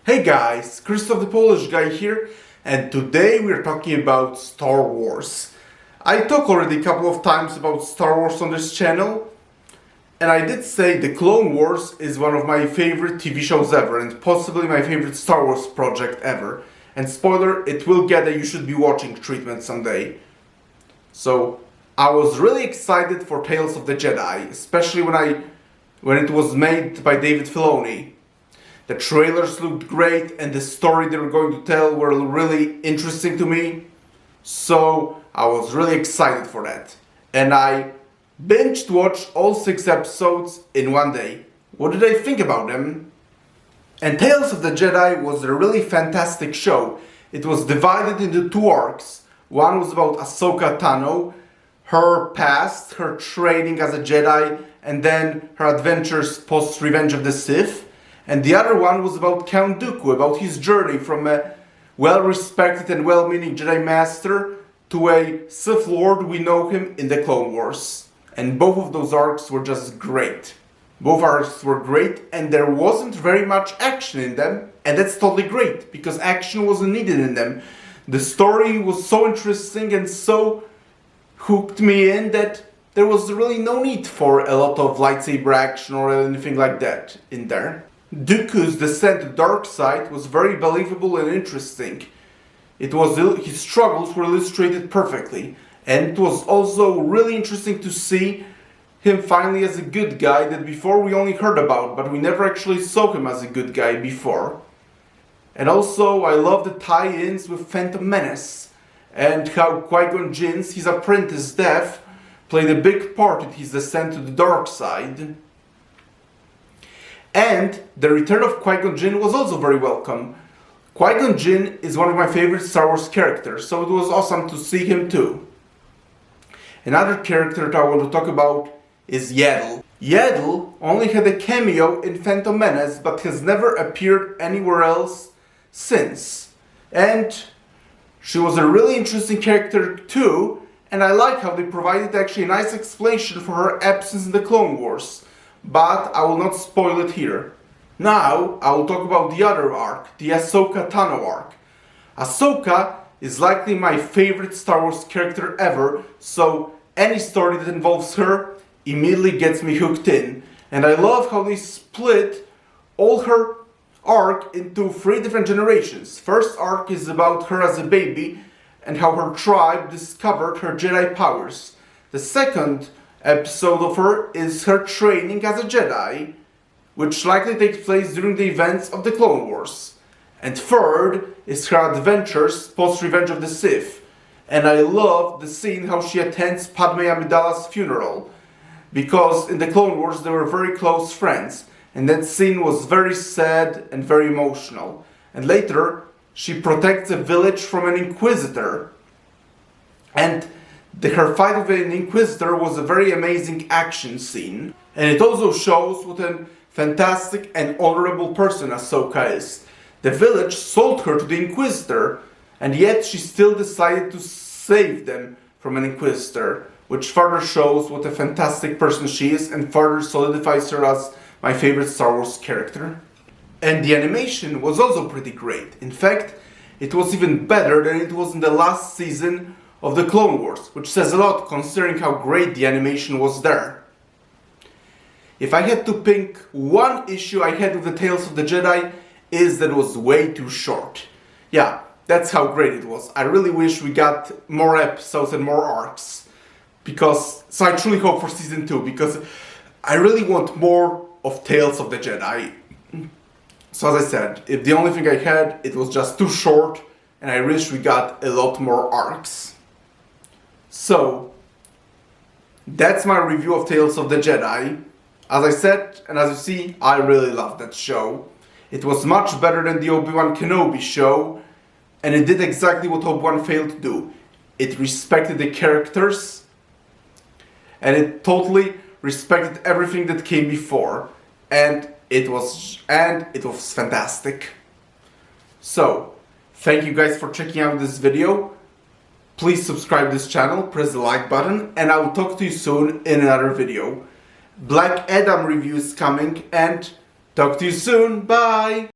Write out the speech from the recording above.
Hey guys, Krzysztof the Polish guy here, and today we're talking about Star Wars. I talked already a couple of times about Star Wars on this channel, and I did say the Clone Wars is one of my favorite TV shows ever, and possibly my favorite Star Wars project ever. And spoiler, it will get a you should be watching treatment someday. So, I was really excited for Tales of the Jedi, especially when it was made by David Filoni. The trailers looked great and the story they were going to tell were really interesting to me. So I was really excited for that. And I binged watched all 6 episodes in one day. What did I think about them? And Tales of the Jedi was a really fantastic show. It was divided into 2 arcs. One was about Ahsoka Tano, her past, her training as a Jedi, and then her adventures post Revenge of the Sith. And the other one was about Count Dooku, about his journey from a well-respected and well-meaning Jedi Master to a Sith Lord we know him in the Clone Wars. And both of those arcs were just great. Both arcs were great and there wasn't very much action in them. And that's totally great, because action wasn't needed in them. The story was so interesting and so hooked me in that there was really no need for a lot of lightsaber action or anything like that in there. Dooku's descent to the dark side was very believable and interesting. His struggles were illustrated perfectly, and it was also really interesting to see him finally as a good guy that before we only heard about, but we never actually saw him as a good guy before. And also I love the tie-ins with Phantom Menace and how Qui-Gon Jinn's, his apprentice Death, played a big part in his descent to the dark side. And the return of Qui-Gon Jinn was also very welcome. Qui-Gon Jinn is one of my favorite Star Wars characters, so it was awesome to see him too. Another character that I want to talk about is Yaddle. Yaddle only had a cameo in Phantom Menace, but has never appeared anywhere else since. And she was a really interesting character too, and I like how they provided actually a nice explanation for her absence in the Clone Wars. But I will not spoil it here. Now I will talk about the other arc, the Ahsoka Tano arc. Ahsoka is likely my favorite Star Wars character ever, so any story that involves her immediately gets me hooked in. And I love how they split all her arc into 3 different generations. First arc is about her as a baby and how her tribe discovered her Jedi powers. The second episode of her is her training as a Jedi, which likely takes place during the events of the Clone Wars. And third is her adventures post Revenge of the Sith. And I love the scene how she attends Padme Amidala's funeral, because in the Clone Wars they were very close friends, and that scene was very sad and very emotional. And later she protects a village from an Inquisitor, and her fight with an Inquisitor was a very amazing action scene. And it also shows what a fantastic and honorable person Ahsoka is. The village sold her to the Inquisitor, and yet she still decided to save them from an Inquisitor, which further shows what a fantastic person she is and further solidifies her as my favorite Star Wars character. And the animation was also pretty great. In fact, it was even better than it was in the last season of the Clone Wars, which says a lot considering how great the animation was there. If I had to pick one issue I had with the Tales of the Jedi, is that it was way too short. Yeah, that's how great it was. I really wish we got more episodes and more arcs. So I truly hope for season 2, because I really want more of Tales of the Jedi. So as I said, if the only thing I had, it was just too short, and I wish we got a lot more arcs. So, that's my review of Tales of the Jedi. As I said, and as you see, I really loved that show. It was much better than the Obi-Wan Kenobi show, and it did exactly what Obi-Wan failed to do. It respected the characters, and it totally respected everything that came before. And it was fantastic. So, thank you guys for checking out this video. Please subscribe to this channel, press the like button, and I will talk to you soon in another video. Black Adam review is coming, and talk to you soon. Bye!